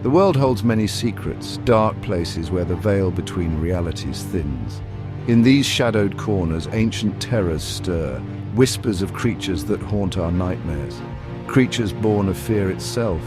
The world holds many secrets, dark places where the veil between realities thins. In these shadowed corners, ancient terrors stir, whispers of creatures that haunt our nightmares. Creatures born of fear itself,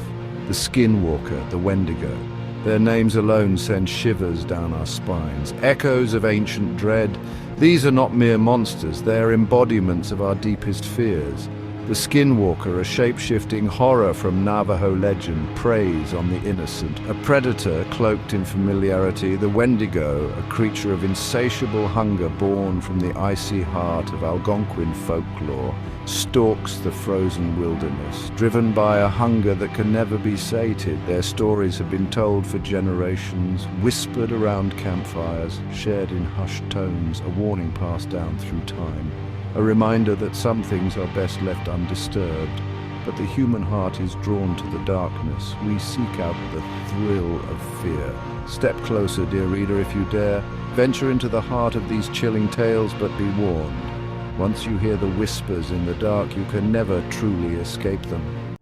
the Skinwalker, the Wendigo. Their names alone send shivers down our spines, echoes of ancient dread. These are not mere monsters, they are embodiments of our deepest fears. The Skinwalker, a shape-shifting horror from Navajo legend, preys on the innocent. A predator cloaked in familiarity, the Wendigo, a creature of insatiable hunger born from the icy heart of Algonquin folklore, stalks the frozen wilderness. Driven by a hunger that can never be sated, their stories have been told for generations, whispered around campfires, shared in hushed tones, a warning passed down through time. A reminder that some things are best left undisturbed, but the human heart is drawn to the darkness. We seek out the thrill of fear. Step closer, dear reader, if you dare. Venture into the heart of these chilling tales, but be warned. Once you hear the whispers in the dark, you can never truly escape them.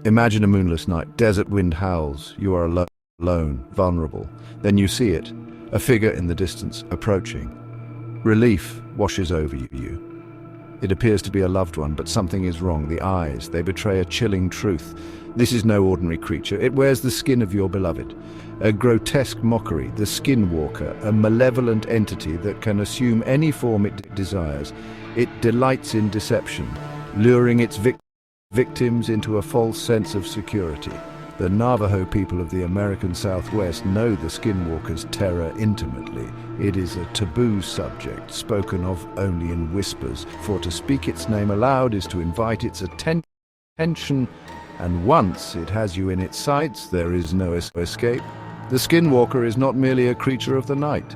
Imagine a moonless night. Desert wind howls. You are alone, vulnerable. Then you see it. A figure in the distance, approaching. Relief washes over you. It appears to be a loved one, but something is wrong. The eyes, they betray a chilling truth. This is no ordinary creature. It wears the skin of your beloved. A grotesque mockery, the Skinwalker, a malevolent entity that can assume any form it desires. It delights in deception, luring its victims into a false sense of security. The Navajo people of the American Southwest know the Skinwalker's terror intimately. It is a taboo subject, spoken of only in whispers, for to speak its name aloud is to invite its attention, and once it has you in its sights, there is no escape. The Skinwalker is not merely a creature of the night.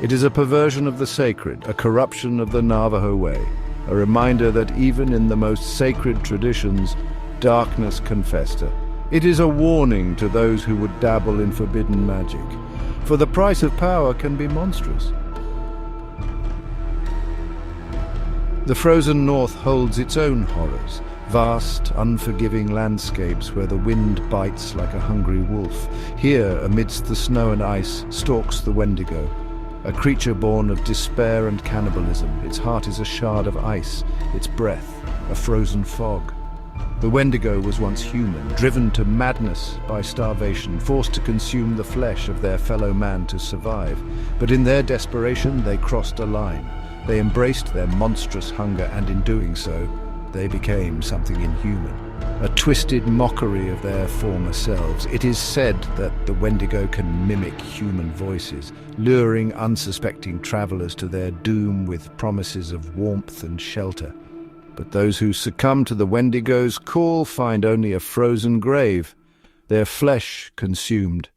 It is a perversion of the sacred, a corruption of the Navajo way, a reminder that even in the most sacred traditions, darkness can fester. It is a warning to those who would dabble in forbidden magic, for the price of power can be monstrous. The frozen north holds its own horrors, vast, unforgiving landscapes where the wind bites like a hungry wolf. Here, amidst the snow and ice, stalks the Wendigo, a creature born of despair and cannibalism. Its heart is a shard of ice, its breath a frozen fog. The Wendigo was once human, driven to madness by starvation, forced to consume the flesh of their fellow man to survive. But in their desperation, they crossed a line. They embraced their monstrous hunger, and in doing so, they became something inhuman, a twisted mockery of their former selves. It is said that the Wendigo can mimic human voices, luring unsuspecting travelers to their doom with promises of warmth and shelter. But those who succumb to the Wendigo's call find only a frozen grave, their flesh consumed,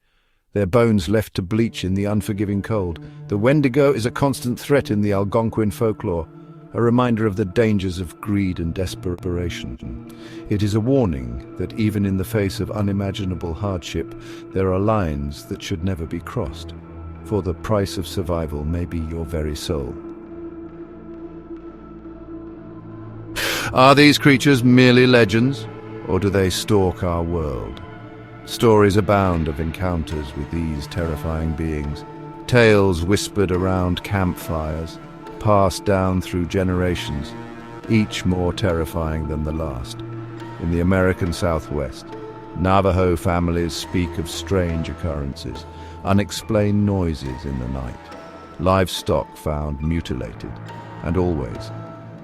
their bones left to bleach in the unforgiving cold. The Wendigo is a constant threat in the Algonquin folklore, a reminder of the dangers of greed and desperation. It is a warning that even in the face of unimaginable hardship, there are lines that should never be crossed, for the price of survival may be your very soul. Are these creatures merely legends, or do they stalk our world? Stories abound of encounters with these terrifying beings, tales whispered around campfires, passed down through generations, each more terrifying than the last. In the American Southwest, Navajo families speak of strange occurrences, unexplained noises in the night, livestock found mutilated, and always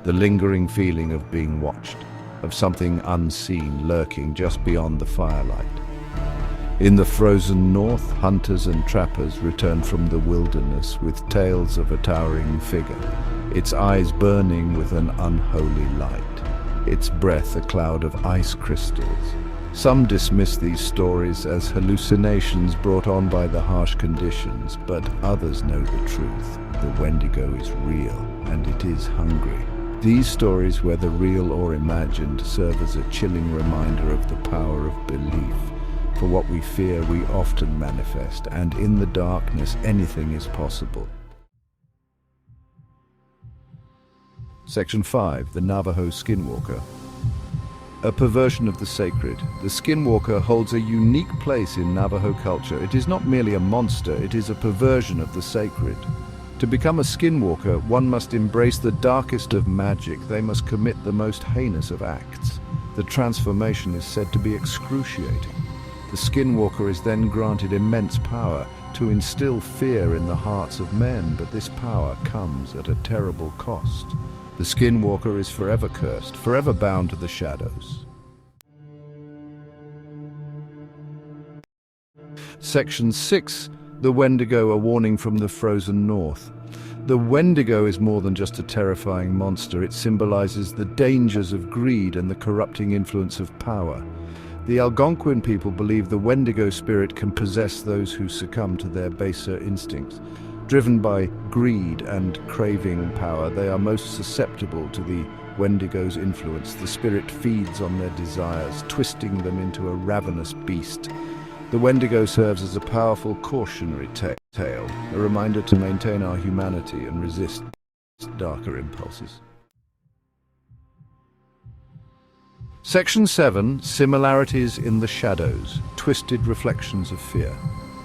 the lingering feeling of being watched, of something unseen lurking just beyond the firelight. In the frozen north, hunters and trappers return from the wilderness with tales of a towering figure, its eyes burning with an unholy light, its breath a cloud of ice crystals. Some dismiss these stories as hallucinations brought on by the harsh conditions, but others know the truth. The Wendigo is real, and it is hungry. These stories, whether real or imagined, serve as a chilling reminder of the power of belief. For what we fear, we often manifest, and in the darkness, anything is possible. Section 5. The Navajo Skinwalker. A perversion of the sacred, the Skinwalker holds a unique place in Navajo culture. It is not merely a monster, it is a perversion of the sacred. To become a Skinwalker, one must embrace the darkest of magic. They must commit the most heinous of acts. The transformation is said to be excruciating. The Skinwalker is then granted immense power to instill fear in the hearts of men, but this power comes at a terrible cost. The Skinwalker is forever cursed, forever bound to the shadows. Section 6. The Wendigo, a warning from the frozen north. The Wendigo is more than just a terrifying monster. It symbolizes the dangers of greed and the corrupting influence of power. The Algonquin people believe the Wendigo spirit can possess those who succumb to their baser instincts. Driven by greed and craving power, they are most susceptible to the Wendigo's influence. The spirit feeds on their desires, twisting them into a ravenous beast. The Wendigo serves as a powerful cautionary tale, a reminder to maintain our humanity and resist darker impulses. Section 7. Similarities in the shadows, twisted reflections of fear.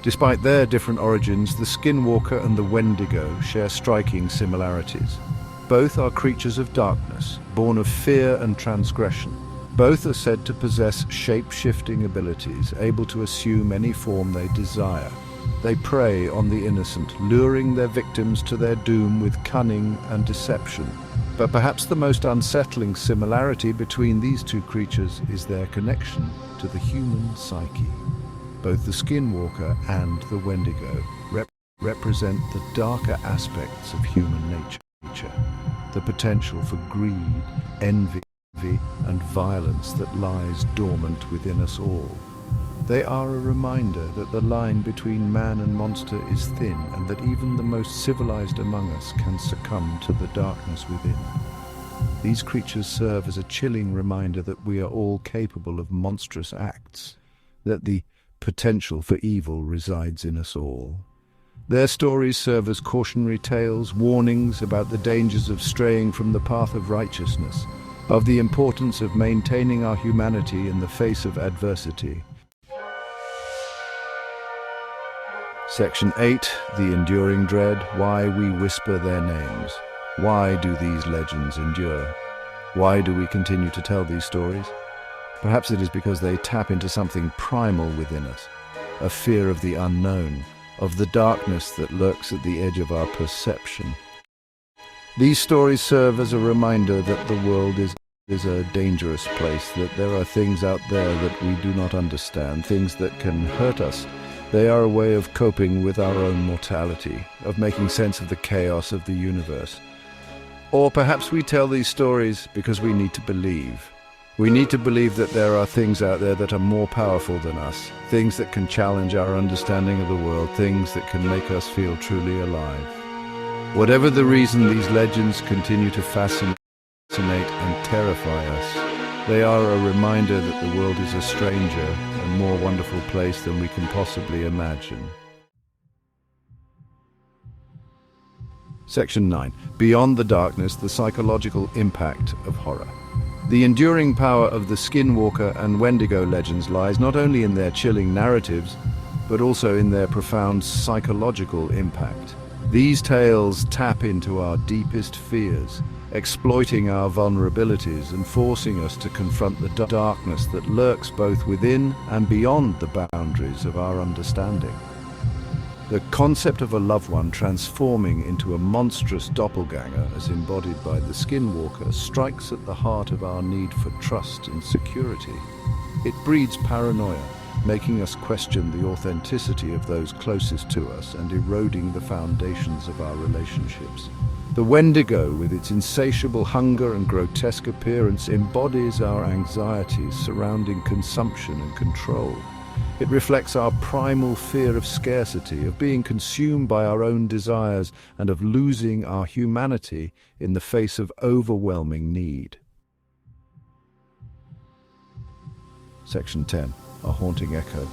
Despite their different origins, the Skinwalker and the Wendigo share striking similarities. Both are creatures of darkness, born of fear and transgression. Both are said to possess shape-shifting abilities, able to assume any form they desire. They prey on the innocent, luring their victims to their doom with cunning and deception. But perhaps the most unsettling similarity between these two creatures is their connection to the human psyche. Both the Skinwalker and the Wendigo represent the darker aspects of human nature, the potential for greed, envy, and violence that lies dormant within us all. They are a reminder that the line between man and monster is thin, and that even the most civilized among us can succumb to the darkness within. These creatures serve as a chilling reminder that we are all capable of monstrous acts, that the potential for evil resides in us all. Their stories serve as cautionary tales, warnings about the dangers of straying from the path of righteousness, of the importance of maintaining our humanity in the face of adversity. Section 8. The Enduring Dread, why we whisper their names. Why do these legends endure? Why do we continue to tell these stories? Perhaps it is because they tap into something primal within us, a fear of the unknown, of the darkness that lurks at the edge of our perception. These stories serve as a reminder that the world is a dangerous place, that there are things out there that we do not understand, things that can hurt us. They are a way of coping with our own mortality, of making sense of the chaos of the universe. Or perhaps we tell these stories because we need to believe. We need to believe that there are things out there that are more powerful than us, things that can challenge our understanding of the world, things that can make us feel truly alive. Whatever the reason, these legends continue to fascinate and terrify us. They are a reminder that the world is a stranger and more wonderful place than we can possibly imagine. Section 9. Beyond the darkness, the psychological impact of horror. The enduring power of the Skinwalker and Wendigo legends lies not only in their chilling narratives, but also in their profound psychological impact. These tales tap into our deepest fears, exploiting our vulnerabilities and forcing us to confront the darkness that lurks both within and beyond the boundaries of our understanding. The concept of a loved one transforming into a monstrous doppelganger, as embodied by the Skinwalker, strikes at the heart of our need for trust and security. It breeds paranoia, making us question the authenticity of those closest to us and eroding the foundations of our relationships. The Wendigo, with its insatiable hunger and grotesque appearance, embodies our anxieties surrounding consumption and control. It reflects our primal fear of scarcity, of being consumed by our own desires, and of losing our humanity in the face of overwhelming need. Section 10. A haunting echo,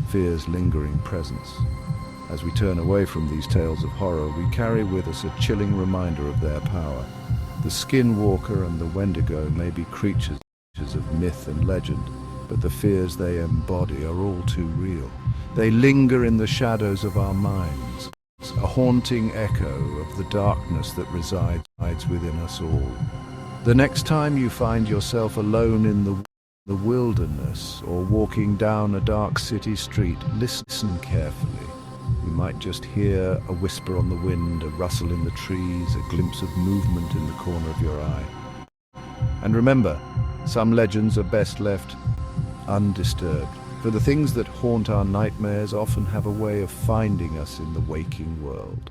fear's lingering presence. As we turn away from these tales of horror, we carry with us a chilling reminder of their power. The Skinwalker and the Wendigo may be creatures of myth and legend, but the fears they embody are all too real. They linger in the shadows of our minds, a haunting echo of the darkness that resides within us all. The next time you find yourself alone in the wilderness or walking down a dark city street, listen carefully. You might just hear a whisper on the wind, a rustle in the trees, a glimpse of movement in the corner of your eye. And remember, some legends are best left undisturbed, for the things that haunt our nightmares often have a way of finding us in the waking world.